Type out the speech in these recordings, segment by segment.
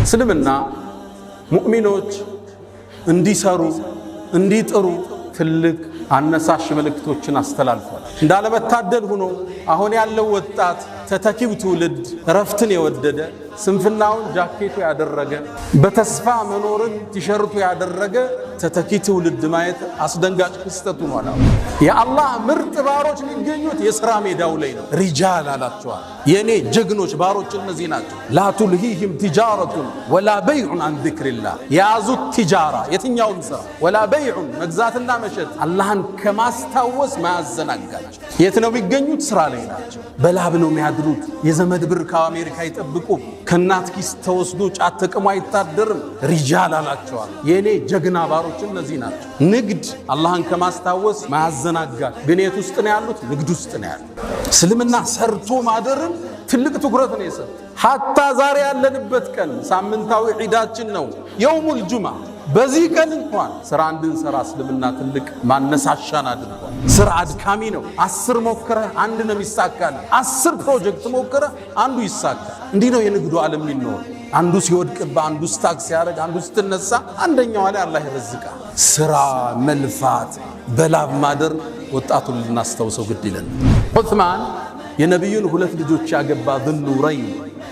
እስልምና ሙእሚኖች እንዲሰሩ እንዲጥሩ ትልቅ አነሳሽ መልእክቶችን አስተላልፏል። እንዳለመታደል ሆኖ አሁን ያለው ወጣት ተተኪው ትውልድ ረፍትን የወደደ ስንፍናውን ጃኬቱ ያደረገ በተስፋ መኖርን ቲሸርቱ ያደረገ ተተኪ ትውልድ ማየት አስደንጋጭ ክስተት ሆኗል። የአላህ ምርጥ ባሮች የሚገኙት የሥራ ሜዳው ላይ ነው። ሪጃል አላቸዋል። የኔ ጀግኖች ባሮች እነዚህ ናቸው። ላ ቱልሂህም ቲጃረቱን ወላ በይዑን አን ዚክሪላህ የያዙት ቲጃራ የትኛውም ሥራ ወላ በይዑን መግዛትና መሸጥ አላህን ከማስታወስ ማያዘናጋቸው። የት ነው የሚገኙት? ሥራ ላይ ናቸው። በላብ ነው የሚያድሩት። የዘመድ ብር ከአሜሪካ ይጠብቁ። ከናት ኪስ ተወስዶ ጫት ተቅሞ አይታደርም። ሪጃል አላቸዋል። የኔ ጀግና ባሮች እነዚህ ናቸው። ንግድ አላህን ከማስታወስ ማያዘናጋል። ግን የት ውስጥ ነው ያሉት? ንግድ ውስጥ ነው ያሉት። እስልምና ሰርቶ ማደርን ትልቅ ትኩረት ነው የሰጠው። ሐታ ዛሬ ያለንበት ቀን ሳምንታዊ ዒዳችን ነው የውሙል ጁምዓ። በዚህ ቀን እንኳን ስራ እንድንሰራ እስልምና ትልቅ ማነሳሻን አድርጓል። ስራ አድካሚ ነው። 10 ሞክረህ አንድ ነው የሚሳካል። 10 ፕሮጀክት ሞክረህ አንዱ ይሳካል። እንዲህ ነው የንግዱ ዓለም የሚኖር። አንዱ ሲወድቅብህ፣ አንዱ ስታክ ሲያደርግ፣ አንዱ ስትነሳ፣ አንደኛው ላይ አላህ ይረዝቃል። ስራ መልፋት፣ በላብ ማደር ወጣቱን ልናስታውሰው ግድ ይለን። ዑስማን የነቢዩን 2 ልጆች ያገባ ዙኑረይን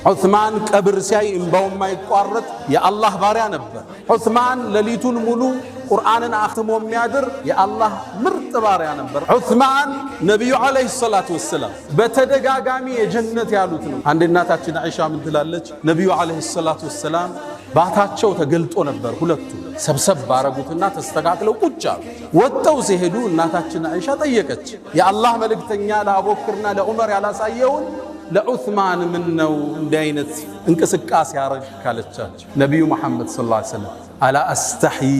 ዑስማን ቀብር ሲያይ እንባው የማይቋረጥ የአላህ ባሪያ ነበር። ዑስማን ሌሊቱን ሙሉ ቁርአንን አኽትሞ የሚያድር የአላህ ምርጥ ባሪያ ነበር። ዑስማን ነቢዩ ዓለይሂ ሰላቱ ወሰላም በተደጋጋሚ የጀነት ያሉት ነው። አንድ እናታችን አይሻ ምን ትላለች? ነቢዩ ዓለይሂ ሰላቱ ወሰላም ባታቸው ተገልጦ ነበር። ሁለቱ ሰብሰብ ባረጉትና ተስተካክለው ቁጭ አሉ። ወጥተው ሲሄዱ እናታችን አይሻ ጠየቀች፣ የአላህ መልእክተኛ ለአቡበክርና ለዑመር ያላሳየውን ለዑስማን ምን ነው እንዲህ አይነት እንቅስቃሴ ያረግ ካለቻቸው ነቢዩ መሐመድ ሰለላሁ ዐለይሂ ወሰለም አላ አስተሕይ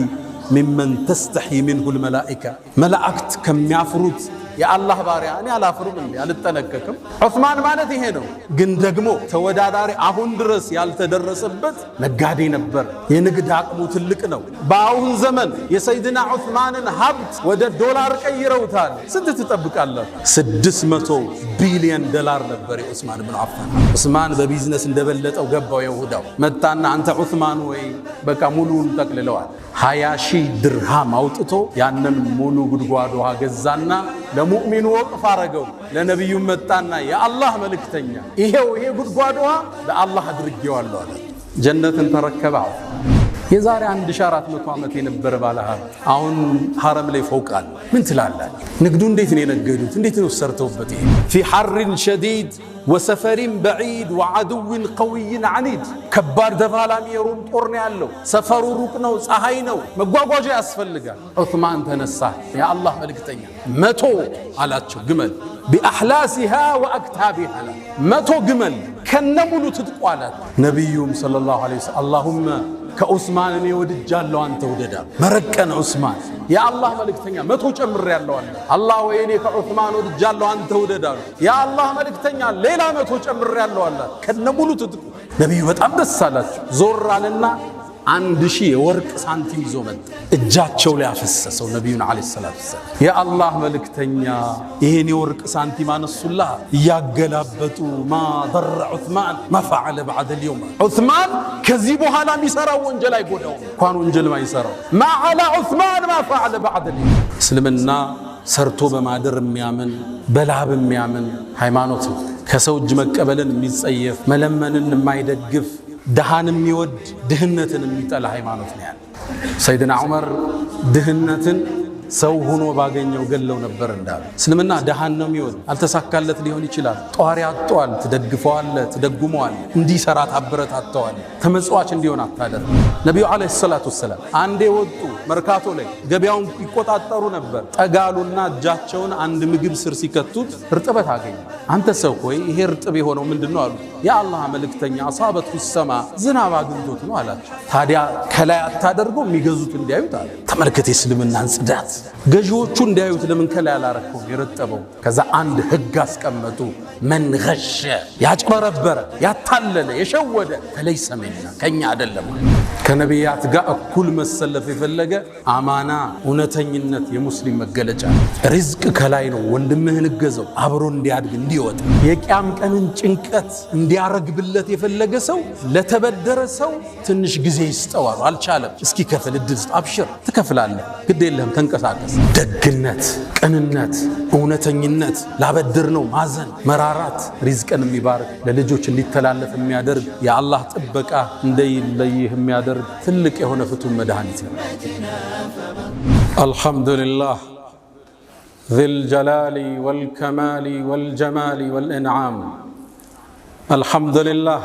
ሚመን ተስተሕይ ሚንሁል መላኢካ መላእክት ከሚያፍሩት የአላህ ባሪያ እኔ አላፍርም እንዴ አልጠነቀቅም? ዑስማን ማለት ይሄ ነው። ግን ደግሞ ተወዳዳሪ አሁን ድረስ ያልተደረሰበት ነጋዴ ነበር። የንግድ አቅሙ ትልቅ ነው። በአሁን ዘመን የሰይድና ዑስማንን ሀብት ወደ ዶላር ቀይረውታል። ስንት ትጠብቃለህ? 600 ቢሊዮን ዶላር ነበር የዑስማን ብን አፋን። ዑስማን በቢዝነስ እንደበለጠው ገባው። የሁዳው መጣና አንተ ዑስማን ወይ በቃ ሙሉን ጠቅልለዋል። 20 ሺህ ድርሃም አውጥቶ ያንን ሙሉ ጉድጓድ ውሃ ገዛና ለሙእሚኑ ወቅፍ አረገው። ለነቢዩ መጣና የአላህ መልእክተኛ ይሄ ጉድጓድ ውሃ ለአላህ አድርጌዋለሁ አለ። ጀነትን ተረከበ። የዛሬ 1400 ዓመት የነበረ ባለሀብት አሁን ሐረም ላይ ፎቅ አለ። ምን ትላላችሁ? ንግዱ እንዴት ነው የነገዱት? እንዴት ነው ሰርተውበት? ይሄ ፊ ሐርን ሸዲድ ወሰፈሪን በዒድ ወዐዱዊን ቀዊይን ዐኒድ ከባድ ተፋላሚ የሮም ጦር ነው ያለው። ሰፈሩ ሩቅ ነው፣ ፀሐይ ነው፣ መጓጓዣ ያስፈልጋል። ዑስማን ተነሳ። የአላህ መልእክተኛ 100 አላቸው ግመል ቢአሕላሲሃ ወአክታቢሃ 100 ግመል ከነሙሉ ትጥቋላት። ነቢዩም ሰለላሁ ዐለይሂ ወሰለም አላሁመ ከዑስማን እኔ ወድጃለሁ አንተ ውደዳ። መረቀን ዑስማን የአላህ መልእክተኛ 100 ጨምሬያለሁ አለ። አላህ ወይ እኔ ከዑስማን ወድጃለሁ አንተ ውደዳ። የአላህ መልእክተኛ ሌላ 100 ጨምሬያለሁ አለ ከነሙሉ ትጥቁ። ነቢዩ በጣም ደስ አላቸው። ዞር አለና 1000 የወርቅ ሳንቲም ይዞ መጣ። እጃቸው ላይ አፈሰሰው። ነቢዩን ዓለይሂ ሰላቱ ወሰላም የአላህ መልእክተኛ ይሄን የወርቅ ሳንቲም አነሱላህ እያገላበጡ ማ ضر ዑስማን ማ ፈዐለ በዐደ اليوم ዑስማን ከዚህ በኋላ የሚሰራው ወንጀል አይጎዳውም። እንኳን ወንጀል ማይሰራው ማ ዐላ ዑስማን ማ ፈዐለ በዐደ اليوم። እስልምና ሰርቶ በማደር የሚያምን በላብ የሚያምን ሃይማኖት ነው። ከሰው እጅ መቀበልን የሚጸየፍ መለመንን የማይደግፍ ድሃን የሚወድ ድህነትን የሚጠላ ሃይማኖት ነው ያለው። ሰይድና ዑመር ድህነትን ሰው ሆኖ ባገኘው ገለው ነበር እንዳሉ። እስልምና ድሃን ነው የሚወድ። አልተሳካለት ሊሆን ይችላል። ጧሪ አጥቷል፣ ትደግፈዋለህ፣ ትደጉመዋለህ፣ እንዲሰራ ታበረታተዋለህ። ተመጽዋች እንዲሆን አታደርግ። ነቢዩ ዓለይሂ ሰላቱ ወሰላም አንዴ ወጡ መርካቶ ላይ ገበያውን ይቆጣጠሩ ነበር። ጠጋሉና እጃቸውን አንድ ምግብ ስር ሲከቱት እርጥበት አገኙ። አንተ ሰው ሆይ ይሄ እርጥብ የሆነው ምንድነው አሉ። የአላህ መልእክተኛ አሳበቱ ሰማ ዝናብ አግኝቶት ነው አላቸው። ታዲያ ከላይ አታደርገው የሚገዙት እንዲያዩት አለ። ተመልከት የእስልምናን ጽዳት። ገዢዎቹ እንዲያዩት ለምን ከላይ አላረከው የረጠበው? ከዛ አንድ ህግ አስቀመጡ። መን ገሸ ያጭበረበረ ያታለለ የሸወደ ፈለይሰ ሚና ከኛ አይደለም። ከነቢያት ጋር እኩል መሰለፍ የፈለገ አማና እውነተኝነት የሙስሊም መገለጫ። ሪዝቅ ከላይ ነው። ወንድምህን እገዘው አብሮ እንዲያድግ እንዲወጣ። የቂያም ቀንን ጭንቀት እንዲያረግብለት የፈለገ ሰው ለተበደረ ሰው ትንሽ ጊዜ ይስጠዋል። አልቻለም፣ እስኪ ከፍል እድል ስጥ። አብሽር ትከፍላለህ፣ ግድ የለህም ተንቀሳቀስ። ደግነት፣ ቅንነት፣ እውነተኝነት፣ ላበድር ነው ማዘን፣ መራራት ሪዝቅን የሚባርክ ለልጆች እንዲተላለፍ የሚያደርግ የአላህ ጥበቃ እንደይለይህ የሚያደርግ ትልቅ የሆነ ፍቱን መድኃኒት ነው። አልሐምዱሊላህ ዚል ጀላሊ ወልከማሊ ወልጀማሊ ወልኢንዓም። አልሐምዱሊላህ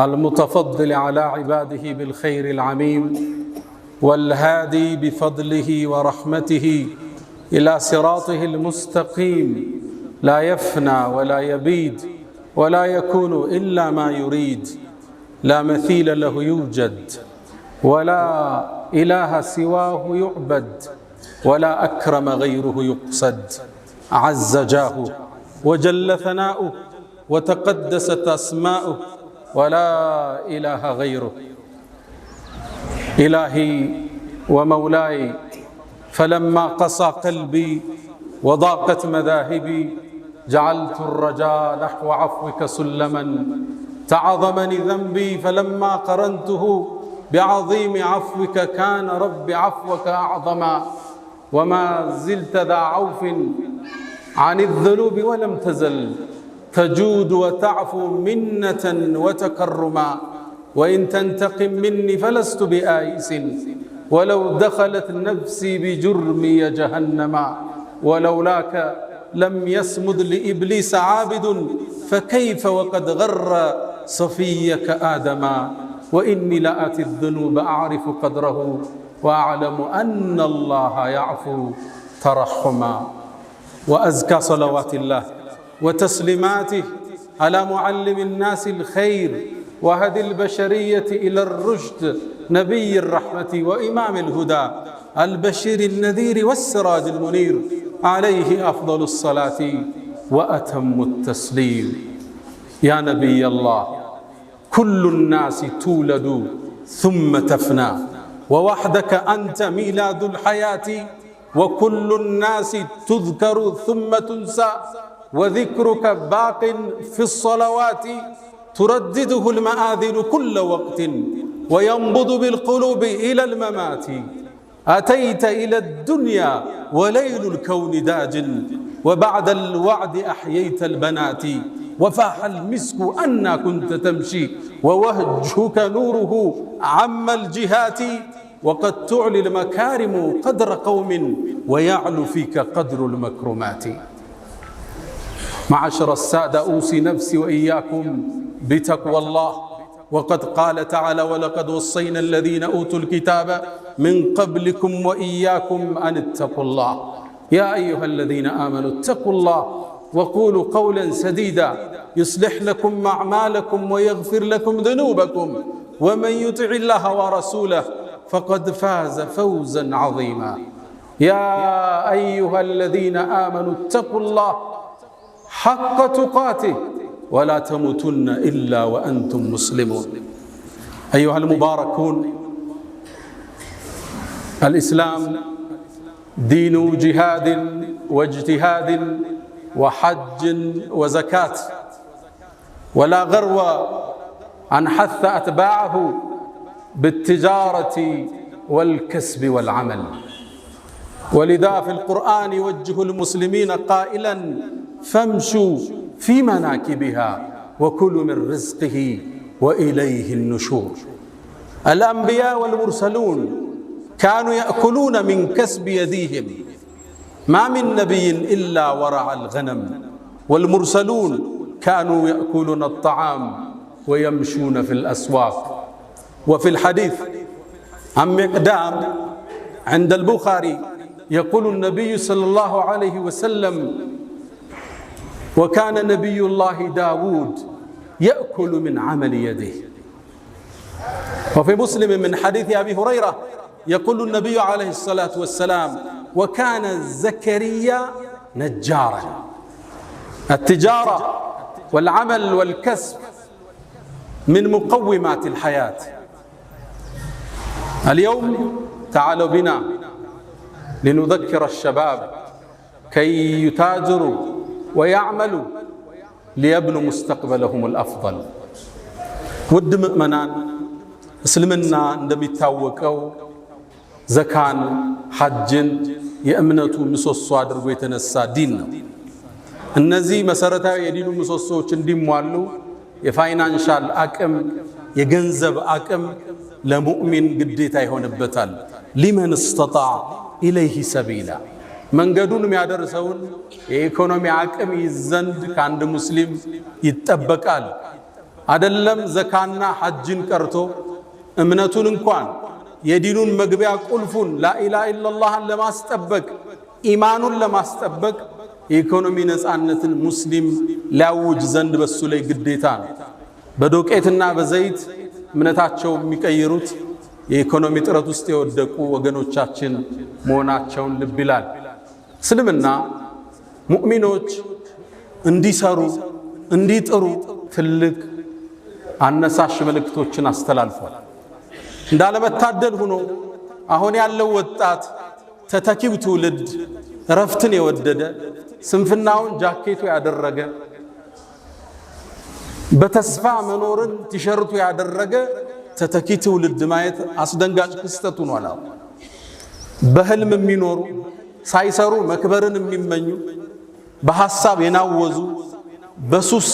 المتفضل على عباده بالخير العميم والهادي بفضله ورحمته إلى صراطه المستقيم لا يفنى ولا يبيد ولا يكون إلا ما يريد لا مثيل له يوجد ولا إله سواه يعبد ولا أكرم غيره يقصد عز جاهه وجل ثناؤه وتقدست أسماؤه ولا إله غيره. إلهي ومولاي فلما قسى قلبي وضاقت مذاهبي جعلت الرجاء نحو عفوك سلما تعظمني ذنبي فلما قرنته بعظيم عفوك كان رب عفوك أعظما وما زلت ذا عوف عن الذنوب ولم تزل تجود وتعفو منة وتكرما وإن تنتقم مني فلست بآيس ولو دخلت نفسي بجرمي جهنما ولولاك لم يسمد لإبليس عابد فكيف وقد غر صفيك آدما وإني لآتي الذنوب أعرف قدره وأعلم أن الله يعفو ترحما. وأزكى صلوات الله وتسليماته على معلم الناس الخير وهدي البشرية إلى الرشد نبي الرحمة وإمام الهدى البشير النذير والسراج المنير عليه أفضل الصلاة وأتم التسليم. يا نبي الله كل الناس تولد ثم تفنى ووحدك أنت ميلاد الحياة وكل الناس تذكر ثم تنسى وذكرك باق في الصلوات تردده المآذن كل وقت وينبض بالقلوب إلى الممات. أتيت إلى الدنيا وليل الكون داج وبعد الوعد أحييت البنات وفاح المسك أنا كنت تمشي ووجهك نوره عم الجهات وقد تعلي المكارم قدر قوم ويعلو فيك قدر المكرمات. معشر السادة أوصي نفسي وإياكم بتقوى الله وقد قال تعالى ولقد وصينا الذين أوتوا الكتاب من قبلكم وإياكم أن اتقوا الله يا أيها الذين آمنوا اتقوا الله وقولوا قولا سديدا يصلح لكم أعمالكم ويغفر لكم ذنوبكم ومن يطع الله ورسوله فقد فاز فوزا عظيما. يا أيها الذين آمنوا اتقوا الله حق تقاته ولا تموتن إلا وأنتم مسلمون. أيها المباركون، الإسلام دين جهاد واجتهاد وحج وزكاة، ولا غرو أن حث أتباعه بالتجارة والكسب والعمل. ولذا في القرآن يوجه المسلمين قائلا فامشوا في مناكبها وكلوا من رزقه وإليه النشور. الأنبياء والمرسلون كانوا يأكلون من كسب يديهم، ما من نبي إلا ورع الغنم، والمرسلون كانوا يأكلون الطعام ويمشون في الأسواق. وفي الحديث عن مقدام عند البخاري يقول النبي صلى الله عليه وسلم وكان نبي الله داود يأكل من عمل يده. وفي مسلم من حديث أبي هريرة يقول النبي عليه الصلاة والسلام وكان زكريا نجارا. التجارة والعمل والكسب من مقومات الحياة. اليوم تعالوا بنا لنذكر الشباب كي يتاجروا ويعملوا ليبنوا مستقبلهم الأفضل. ود مؤمنان እስልምና እንደሚታወቀው ዘካን ሐጅን የእምነቱ ምሰሶ አድርጎ የተነሳ ዲን ነው። እነዚህ መሰረታዊ የዲኑ ምሰሶዎች እንዲሟሉ የፋይናንሻል አቅም የገንዘብ አቅም ለሙእሚን ግዴታ ይሆንበታል። ሊመን استطاع ኢለይሂ ሰቢላ መንገዱን የሚያደርሰውን የኢኮኖሚ አቅም ይዘንድ ከአንድ ሙስሊም ይጠበቃል። አይደለም ዘካና ሐጅን ቀርቶ እምነቱን እንኳን የዲኑን መግቢያ ቁልፉን ላኢላሃ ኢላላህን ለማስጠበቅ ኢማኑን ለማስጠበቅ የኢኮኖሚ ነፃነትን ሙስሊም ሊያውጅ ዘንድ በሱ ላይ ግዴታ ነው። በዶቄትና በዘይት እምነታቸው የሚቀይሩት የኢኮኖሚ ጥረት ውስጥ የወደቁ ወገኖቻችን መሆናቸውን ልብ ይላል። እስልምና ሙእሚኖች እንዲሰሩ እንዲጥሩ ትልቅ አነሳሽ መልእክቶችን አስተላልፏል። እንዳለመታደል ሆኖ አሁን ያለው ወጣት ተተኪው ትውልድ ረፍትን የወደደ ስንፍናውን ጃኬቱ ያደረገ በተስፋ መኖርን ቲሸርቱ ያደረገ ተተኪ ትውልድ ማየት አስደንጋጭ ክስተት ሆኗል። በህልም የሚኖሩ ሳይሰሩ መክበርን የሚመኙ በሐሳብ የናወዙ በሱስ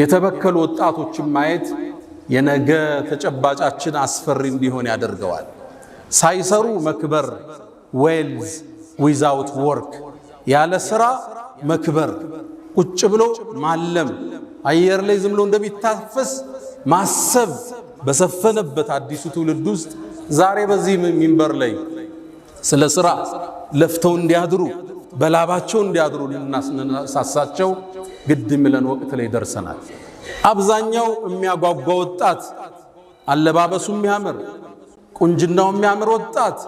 የተበከሉ ወጣቶችን ማየት የነገ ተጨባጫችን አስፈሪ እንዲሆን ያደርገዋል። ሳይሰሩ መክበር ዌልዝ ዊዛውት ወርክ ያለ ስራ መክበር ቁጭ ብሎ ማለም አየር ላይ ዝም ብሎ እንደሚታፈስ ማሰብ በሰፈነበት አዲሱ ትውልድ ውስጥ ዛሬ በዚህ ሚንበር ላይ ስለ ስራ ለፍተው እንዲያድሩ በላባቸው እንዲያድሩ ልናሳሳቸው ግድ የሚለን ወቅት ላይ ደርሰናል። አብዛኛው የሚያጓጓ ወጣት አለባበሱ የሚያምር ቁንጅናው የሚያምር ወጣት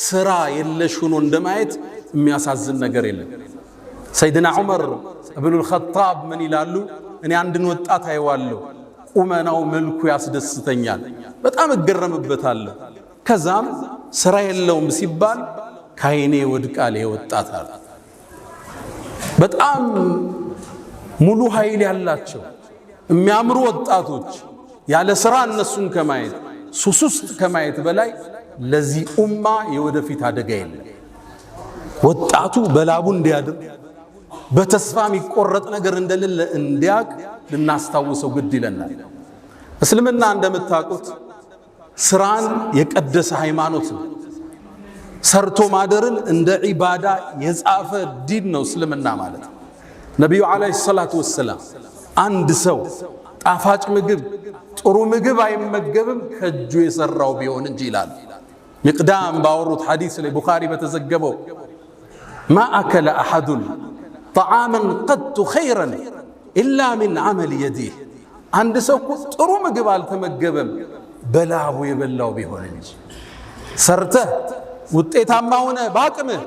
ስራ የለሽ ሆኖ እንደማየት የሚያሳዝን ነገር የለም። ሰይድና ዑመር ኢብኑል ኸጣብ ምን ይላሉ? እኔ አንድን ወጣት አይዋለሁ፣ ቁመናው መልኩ ያስደስተኛል፣ በጣም እገረምበታለሁ። ከዛም ስራ የለውም ሲባል ካይኔ ወድቃል ወጣት አለ። በጣም ሙሉ ኃይል ያላቸው የሚያምሩ ወጣቶች ያለ ስራ እነሱን ከማየት ሱስ ውስጥ ከማየት በላይ ለዚህ ኡማ የወደፊት አደጋ የለም። ወጣቱ በላቡ እንዲያድር በተስፋ የሚቆረጥ ነገር እንደሌለ እንዲያቅ ልናስታውሰው ግድ ይለናል። እስልምና እንደምታውቁት ስራን የቀደሰ ሃይማኖት ነው። ሰርቶ ማደርን እንደ ዒባዳ የጻፈ ዲን ነው እስልምና ማለት። ነቢዩ ዓለይሂ ሰላቱ ወሰላም አንድ ሰው ጣፋጭ ምግብ ጥሩ ምግብ አይመገብም ከእጁ የሰራው ቢሆን እንጂ ይላል። ሚቅዳም ባወሩት ሐዲስ ላይ ቡኻሪ በተዘገበው ማ አከለ አሐዱን ጠዓመን ቀጡ ኸይረን ኢላ ሚን ዐመል የዲህ አንድ ሰው ጥሩ ምግብ አልተመገበም በላቡ የበላው ቢሆን እንጂ። ሰርተህ ውጤታማ ሆነ በአቅምህ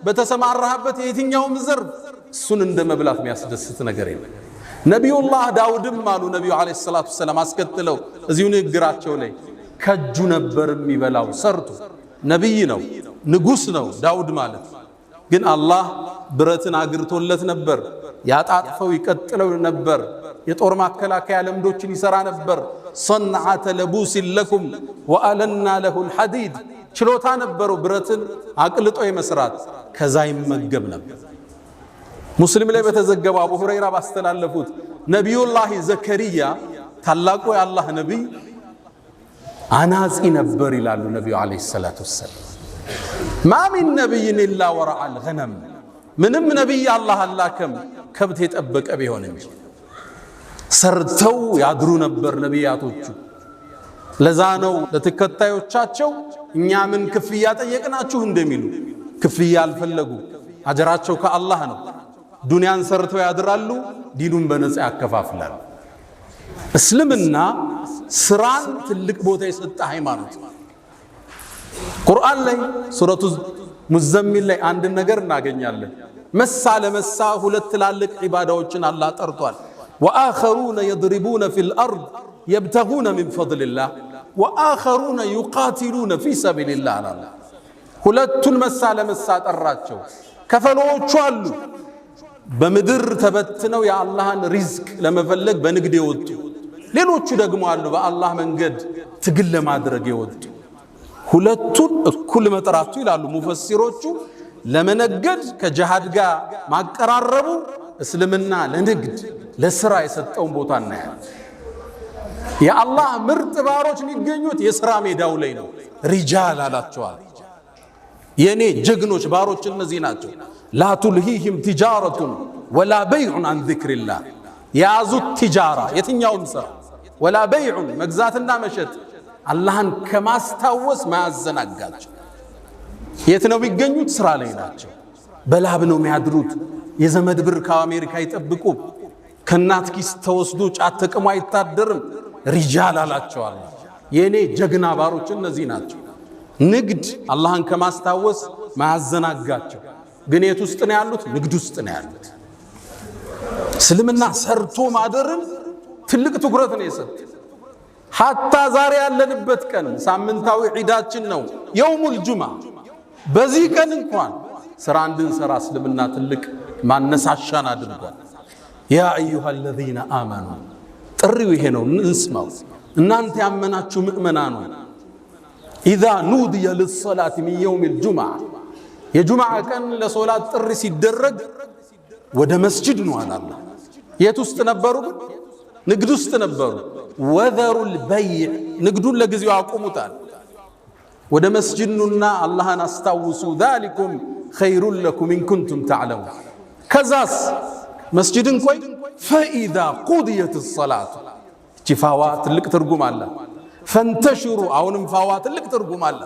በተሰማራህበት የትኛውም ዘርፍ እሱን እንደ መብላት የሚያስደስት ነገር የለም። ነቢዩላህ ዳውድም አሉ ነቢዩ ዓለይሂ ሰላቱ ወሰላም አስከትለው እዚሁ ንግግራቸው ላይ ከእጁ ነበር የሚበላው ሰርቶ። ነቢይ ነው ንጉሥ ነው ዳውድ ማለት ግን አላህ ብረትን አግርቶለት ነበር። ያጣጥፈው ይቀጥለው ነበር። የጦር ማከላከያ ለምዶችን ይሰራ ነበር። ሰንዓተ ለቡሲን ለኩም ወአለና ለሁል ሐዲድ ችሎታ ነበረው ብረትን አቅልጦ የመስራት። ከዛ ይመገብ ነበር። ሙስሊም ላይ በተዘገበው አቡ ሁረይራ ባስተላለፉት ነቢዩላህ ዘከሪያ ታላቁ የአላህ ነቢይ አናጺ ነበር ይላሉ ነቢዩ ዓለይሂ ሰላቱ ወሰላም። ማ ሚን ነቢይን ኢላ ወረዐል ገነም ምንም ነቢይ አላህ አላከም ከብት የጠበቀ ቢሆን እንጂ። ሰርተው ያድሩ ነበር ነቢያቶቹ። ለዛ ነው ለተከታዮቻቸው እኛ ምን ክፍያ ጠየቅናችሁ እንደሚሉ ክፍያ አልፈለጉ። አጀራቸው ከአላህ ነው። ዱንያን ሰርተው ያድራሉ፣ ዲኑን በነፃ ያከፋፍላሉ። እስልምና ስራን ትልቅ ቦታ የሰጠ ሃይማኖት። ቁርአን ላይ ሱረቱ ሙዘሚል ላይ አንድ ነገር እናገኛለን። መሳ ለመሳ ሁለት ትላልቅ ዒባዳዎችን አላህ ጠርቷል። ወአኸሩነ የድሪቡነ ፊል አርድ የብተጉነ ሚን ፈድሊላህ ወአኸሩነ ዩቃቲሉነ ፊ ሰቢልላህ አላህ። ሁለቱን መሳ ለመሳ ጠራቸው። ከፈሎቹ አሉ በምድር ተበትነው የአላህን ሪዝቅ ለመፈለግ በንግድ የወጡ፣ ሌሎቹ ደግሞ አሉ በአላህ መንገድ ትግል ለማድረግ የወጡ። ሁለቱን እኩል መጥራቱ ይላሉ ሙፈሲሮቹ ለመነገድ ከጅሃድ ጋር ማቀራረቡ እስልምና ለንግድ ለስራ የሰጠውን ቦታ እናያለን። የአላህ ምርጥ ባሮች የሚገኙት የሥራ ሜዳው ላይ ነው። ሪጃል አላቸዋል። የኔ ጀግኖች ባሮች እነዚህ ናቸው። ላ ቱልሂህም ቲጃረቱን ወላ በይዑን አን ዚክሪላህ። የያዙት ቲጃራ የትኛውም ሥራ ወላ በይዑን መግዛትና መሸጥ አላህን ከማስታወስ ማያዘናጋቸው። የት ነው የሚገኙት? ስራ ላይ ናቸው። በላብ ነው የሚያድሩት። የዘመድ ብር ከአሜሪካ አይጠብቁም። ከእናት ኪስ ተወስዶ ጫት ተቅሞ አይታደርም። ሪጃል አላቸዋል። የኔ ጀግና ባሮች እነዚህ ናቸው። ንግድ አላህን ከማስታወስ ማያዘናጋቸው። ግን የት ውስጥ ነው ያሉት? ንግድ ውስጥ ነው ያሉት። እስልምና ሰርቶ ማደርን ትልቅ ትኩረት ነው የሰጠ። ሐታ ዛሬ ያለንበት ቀን ሳምንታዊ ዒዳችን ነው የውሙል ጁማ። በዚህ ቀን እንኳን ስራ እንድንሰራ እስልምና ትልቅ ማነሳሻን አድርጓል። ያ አዩሃ አለዚነ አመኑ፣ ጥሪው ይሄ ነው፣ እንስማው። እናንተ ያመናችሁ ምእመናኑ ኢዛ ኑድየ ሊሰላት ሚን የውሚል ጁምዓ፣ የጁምዓ ቀን ለሶላት ጥሪ ሲደረግ ወደ መስጂድ ነው አላህ። የት ውስጥ ነበሩ? ንግድ ውስጥ ነበሩ። ወዘሩል በይዕ፣ ንግዱን ለጊዜው አቁሙታል። ወደ መስጂድ ኑና አላህን አስታውሱ። ዛሊኩም ኸይሩን ለኩም ኢን ኩንቱም ተዕለሙን። ከዛስ መስጂድን ቆይ ፈኢዛ ቁድየት ሰላቱ፣ እቺ ፋዋ ትልቅ ትርጉም አለ። ፈንተሽሩ፣ አሁንም ፋዋ ትልቅ ትርጉም አለ።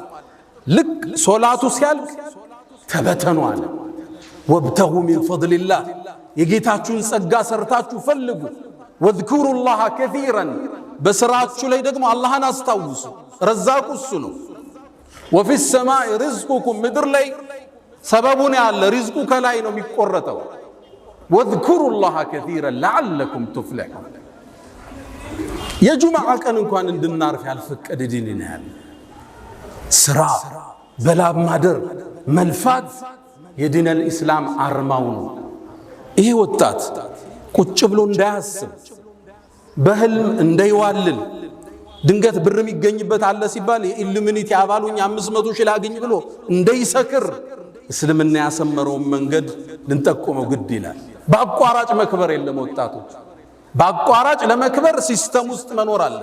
ልክ ሶላቱ ሲያልቅ ተበተኑ አለ። ወብተጉ ሚን ፈድሊላህ፣ የጌታችሁን ጸጋ ሰርታችሁ ፈልጉ። ወዝኩሩላህ ከሲረን፣ በስራችሁ ላይ ደግሞ አላህን አስታውሱ። ረዛቁ እሱ ነው። ወፊ ሰማይ ሪዝቁኩም፣ ምድር ላይ ሰበቡን ያለ ሪዝቁ ከላይ ነው የሚቆረጠው። ወዝኩሩላህ ከሲረን ለዓለኩም ቱፍሊሑን። የጁምዓ ቀን እንኳን እንድናርፍ ያልፈቀደ ዲን ነው ያለ። ስራ በላብ ማደር መልፋት የዲነል ኢስላም አርማው ነው። ይሄ ወጣት ቁጭ ብሎ እንዳያስብ በህልም እንዳይዋልል ድንገት ብር የሚገኝበት አለ ሲባል የኢሉሚኒቲ አባሉኝ 500 ሺህ ላገኝ ብሎ እንዳይሰክር እስልምና ያሰመረውን መንገድ ልንጠቆመው ግድ ይላል። በአቋራጭ መክበር የለም። ወጣቶች በአቋራጭ ለመክበር ሲስተም ውስጥ መኖር አለ።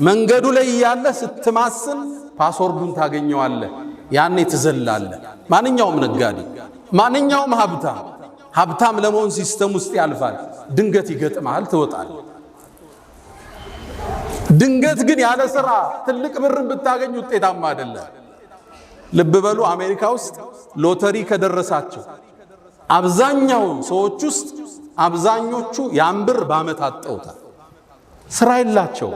መንገዱ ላይ ያለ ስትማስል ፓስወርዱን ታገኘዋለህ። ያኔ ትዘላለህ። ማንኛውም ነጋዴ፣ ማንኛውም ሀብታም ለመሆን ሲስተም ውስጥ ያልፋል። ድንገት ይገጥማል፣ ትወጣለህ። ድንገት ግን ያለ ስራ ትልቅ ብርን ብታገኝ ውጤታማ አይደለም። ልብ በሉ፣ አሜሪካ ውስጥ ሎተሪ ከደረሳቸው አብዛኛው ሰዎች ውስጥ አብዛኞቹ ያን ብር በዓመት አጠውታል። ስራ የላቸው፣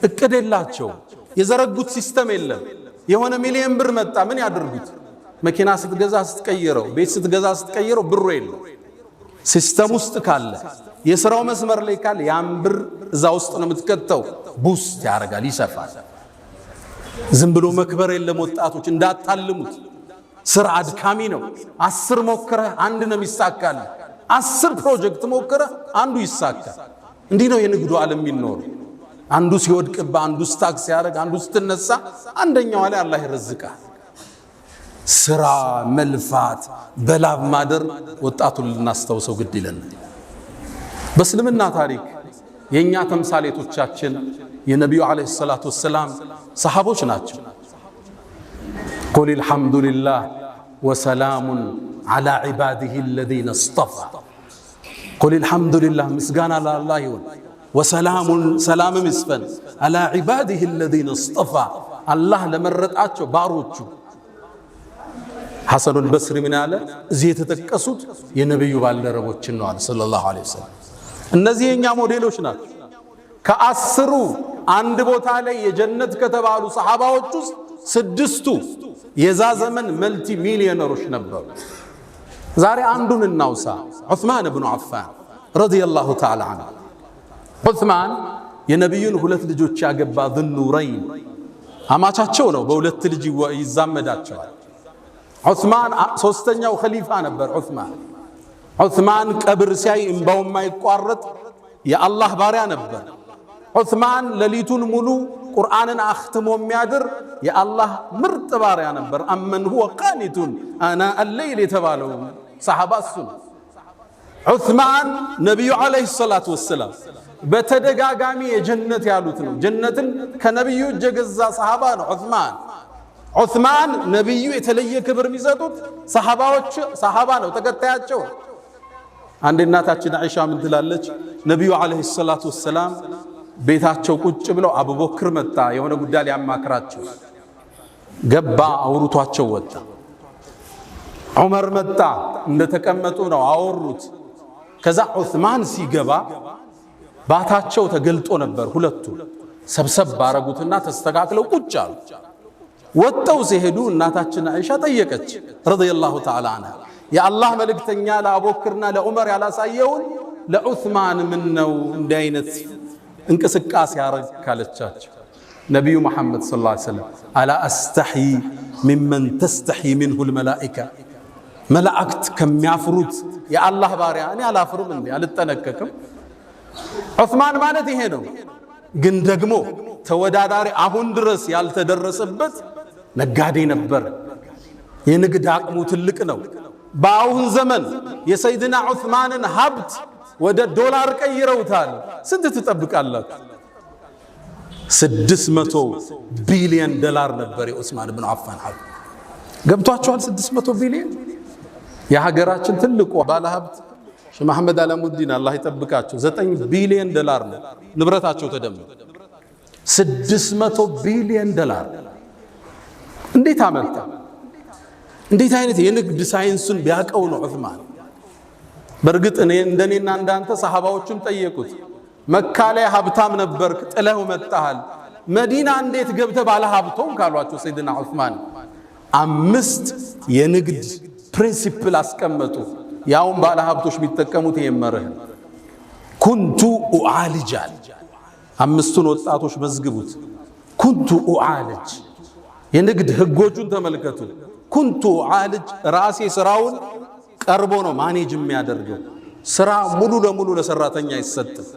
እቅድ የላቸው፣ የዘረጉት ሲስተም የለም። የሆነ ሚሊዮን ብር መጣ፣ ምን ያድርጉት? መኪና ስትገዛ ስትቀይረው፣ ቤት ስትገዛ ስትቀይረው ብሩ የለም። ሲስተም ውስጥ ካለ የሥራው መስመር ላይ ካለ ያን ብር እዛ ውስጥ ነው የምትከተው። ቡስት ያደርጋል፣ ይሰፋል። ዝም ብሎ መክበር የለም። ወጣቶች እንዳታልሙት። ስራ አድካሚ ነው። 10 ሞክረህ አንድ ነው የሚሳካል። 10 ፕሮጀክት ሞክረህ አንዱ ይሳካል። እንዲህ ነው የንግዱ ዓለም የሚኖረው። አንዱ ሲወድቅባ፣ አንዱ ስታክ ሲያደርግ፣ አንዱ ስትነሳ፣ አንደኛው ላይ አላህ ይረዝቃል። ስራ መልፋት በላብ ማደር ወጣቱን ልናስታውሰው ግድ ይለናል። በእስልምና ታሪክ የኛ ተምሳሌቶቻችን የነቢዩ ዓለይሂ ሰላቱ ወሰላም ሰሃቦች ናቸው። ቁል አልሐምዱሊላህ ወሰላሙን ዐላ ዒባዲሂ አለዚነ እስጠፋ። ቁል አልሐምዱሊላህ፣ ምስጋና ለአላህ ይሁን፣ ወሰላሙን፣ ሰላምም ይስፈን፣ ዐላ ዒባዲሂ አለዚነ እስጠፋ፣ አላህ ለመረጣቸው ባሮቹ። ሐሰኑል በስሪ ምን ያለ? እዚህ የተጠቀሱት የነቢዩ ባልደረቦችን ነው አለ ሰለላሁ ዐለይሂ ወሰለም። እነዚህ የኛ ሞዴሎች ናቸው። ከ10ሩ አንድ ቦታ ላይ የጀነት ከተባሉ ሰሃባዎች ውስጥ 6ቱ የዛ ዘመን መልቲ ሚሊዮነሮች ነበሩ። ዛሬ አንዱን እናውሳ። ዑስማን ብኑ አፋን ረዲየላሁ ተዓላ ዐንሁ። ዑስማን የነቢዩን ሁለት ልጆች ያገባ ዙኑረይን አማቻቸው ነው። በሁለት ልጅ ይዛመዳቸዋል። ዑስማን ሶስተኛው ኸሊፋ ነበር። ዑስማን ቀብር ሲያይ እንባው የማይቋረጥ የአላህ ባሪያ ነበር። ዑስማን ሌሊቱን ሙሉ ቁርአንን አኽትሞ የሚያድር የአላህ ምርጥ ባሪያ ነበር። አመን ሁወ ቃኒቱን አና አለይል የተባለው ሰሓባ እሱ ነው። ዑስማን ነቢዩ ዓለይሂ ሰላቱ ወሰላም በተደጋጋሚ የጀነት ያሉት ነው። ጀነትን ከነቢዩ እጅ የገዛ ሰሓባ ነው ዑስማን። ነቢዩ የተለየ ክብር የሚሰጡት ሰሓባ ነው፣ ተከታያቸው። አንድ እናታችን አይሻ ምን ትላለች? ነቢዩ ዓለይሂ ሰላቱ ወሰላም ቤታቸው ቁጭ ብለው አቡበክር መጣ፣ የሆነ ጉዳይ ሊያማክራቸው ገባ፣ አውርቷቸው ወጣ። ዑመር መጣ፣ እንደተቀመጡ ነው አወሩት። ከዛ ዑስማን ሲገባ ባታቸው ተገልጦ ነበር። ሁለቱ ሰብሰብ ባረጉትና ተስተካክለው ቁጭ አሉ። ወጣው ሲሄዱ እናታችን አይሻ ጠየቀች ረዲየላሁ ተዓላ ዐንሃ፣ የአላህ መልእክተኛ ለአቡበክርና ለዑመር ያላሳየውን ለዑስማን ምን ነው እንዲህ አይነት እንቅስቃሴ ያረግ ካለቻቸው፣ ነቢዩ መሐመድ ሰለላሁ ዐለይሂ ወሰለም አላ አስተሕይ ሚመን ተስተሕይ ሚንሁ ልመላኢካ፣ መላእክት ከሚያፍሩት የአላህ ባሪያ እኔ አላፍርም እንዴ? አልጠነቀቅም? ዑስማን ማለት ይሄ ነው። ግን ደግሞ ተወዳዳሪ አሁን ድረስ ያልተደረሰበት ነጋዴ ነበር። የንግድ አቅሙ ትልቅ ነው። በአሁን ዘመን የሰይድና ዑስማንን ሀብት ወደ ዶላር ቀይረውታል። ስንት ትጠብቃላችሁ? 600 ቢሊዮን ዶላር ነበር የዑስማን ብኑ አፋን ሀብት። ገብቷችኋል? 600 ቢሊዮን። የሀገራችን ትልቁ ባለሀብት ሼህ መሐመድ አላሙዲን አላህ ይጠብቃቸው 9 ቢሊዮን ዶላር ነው ንብረታቸው ተደምሮ 600 ቢሊዮን ዶላር እንዴት አመጣ? እንዴት አይነት የንግድ ሳይንሱን ቢያቀው ነው ዑስማን። በርግጥ እንደኔና እንዳንተ ሰሃባዎቹም ጠየቁት፣ መካ ላይ ሀብታም ነበርክ ጥለው መጣሃል፣ መዲና እንዴት ገብተህ ባለ ሀብቶም ካሏቸው ሰይድና ዑስማን 5 የንግድ ፕሪንሲፕል አስቀመጡ። ያውም ባለ ሀብቶች የሚጠቀሙት የመረህ ኩንቱ ኡዓልጃል 5ቱን ወጣቶች መዝግቡት። ኩንቱ ኡዓልጅ የንግድ ህጎቹን ተመልከቱ። ኩንቱ ኡዓልጅ ራሴ ስራውን ቀርቦ ነው ማኔጅ የሚያደርገው። ስራ ሙሉ ለሙሉ ለሰራተኛ አይሰጥም።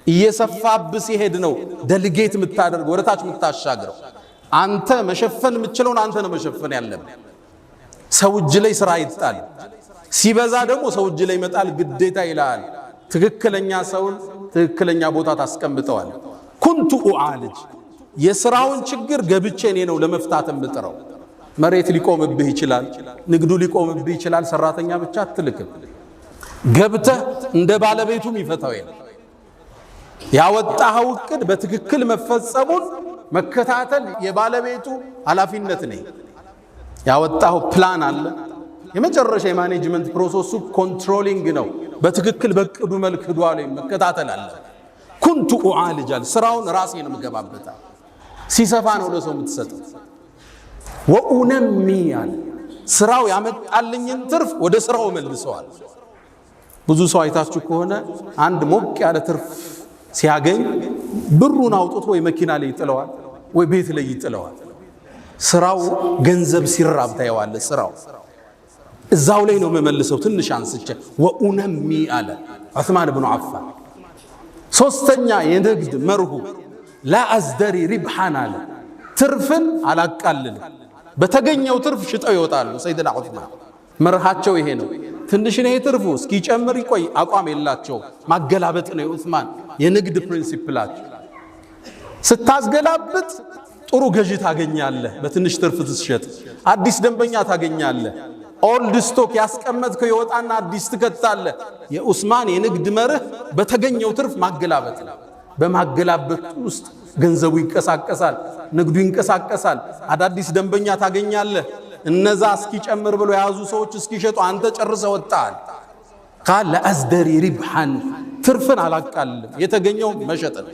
እየሰፋብህ ሲሄድ ነው ደልጌት የምታደርገው፣ ወደታች የምታሻግረው። አንተ መሸፈን የምትችለውን አንተ ነው መሸፈን ያለብህ። ሰው እጅ ላይ ስራ ይጣል፣ ሲበዛ ደግሞ ሰው እጅ ላይ መጣል ግዴታ ይላል። ትክክለኛ ሰውን ትክክለኛ ቦታ ታስቀምጠዋል። ኩንቱ ኡዓልጅ የስራውን ችግር ገብቼ እኔ ነው ለመፍታት የምጥረው። መሬት ሊቆምብህ ይችላል፣ ንግዱ ሊቆምብህ ይችላል። ሰራተኛ ብቻ አትልክም። ገብተህ እንደ ባለቤቱም ይፈታው የለም። ያወጣኸው እቅድ በትክክል መፈጸሙን መከታተል የባለቤቱ ኃላፊነት ነው። ያወጣኸው ፕላን አለ። የመጨረሻ የማኔጅመንት ፕሮሰሱ ኮንትሮሊንግ ነው። በትክክል በቅዱ መልክ ሄዷል መከታተል አለ። ኩንቱ ኡዓልጃል ስራውን ራሴ ነው የምገባበታ። ሲሰፋ ነው ለሰው የምትሰጠው። ወኡነሚ አለ ስራው ያመጣልኝን ትርፍ ወደ ስራው መልሰዋል። ብዙ ሰው አይታችሁ ከሆነ አንድ ሞቅ ያለ ትርፍ ሲያገኝ ብሩን አውጥቶ ወይ መኪና ላይ ይጥለዋል ወይ ቤት ላይ ይጥለዋል። ስራው ገንዘብ ሲራብ ታየዋለ። ስራው እዛው ላይ ነው መመልሰው። ትንሽ አንስቼ ወኡነሚ አለ ዑስማን ብኑ አፋን። ሶስተኛ የንግድ መርሁ ላ አዝደሪ ሪብሓን አለ ትርፍን አላቃልልም። በተገኘው ትርፍ ሽጠው ይወጣሉ። ሰይድና ዑስማን መርሃቸው ይሄ ነው። ትንሽ ነው ትርፉ እስኪጨምር ይቆይ አቋም የላቸው። ማገላበጥ ነው የዑስማን የንግድ ፕሪንሲፕላቸው። ስታስገላብጥ ጥሩ ገዢ ታገኛለህ፣ በትንሽ ትርፍ ትሸጥ። አዲስ ደንበኛ ታገኛለህ። ኦልድ ስቶክ ያስቀመጥከው ይወጣና አዲስ ትከታለህ። የዑስማን የንግድ መርህ በተገኘው ትርፍ ማገላበጥ ነው። በማገላበጥ ውስጥ ገንዘቡ ይንቀሳቀሳል፣ ንግዱ ይንቀሳቀሳል። አዳዲስ ደንበኛ ታገኛለህ። እነዛ እስኪጨምር ብሎ የያዙ ሰዎች እስኪሸጡ አንተ ጨርሰህ ወጣል። ቃል ለአዝደሪ ሪብሓን ትርፍን አላቃልልም፣ የተገኘው መሸጥ ነው።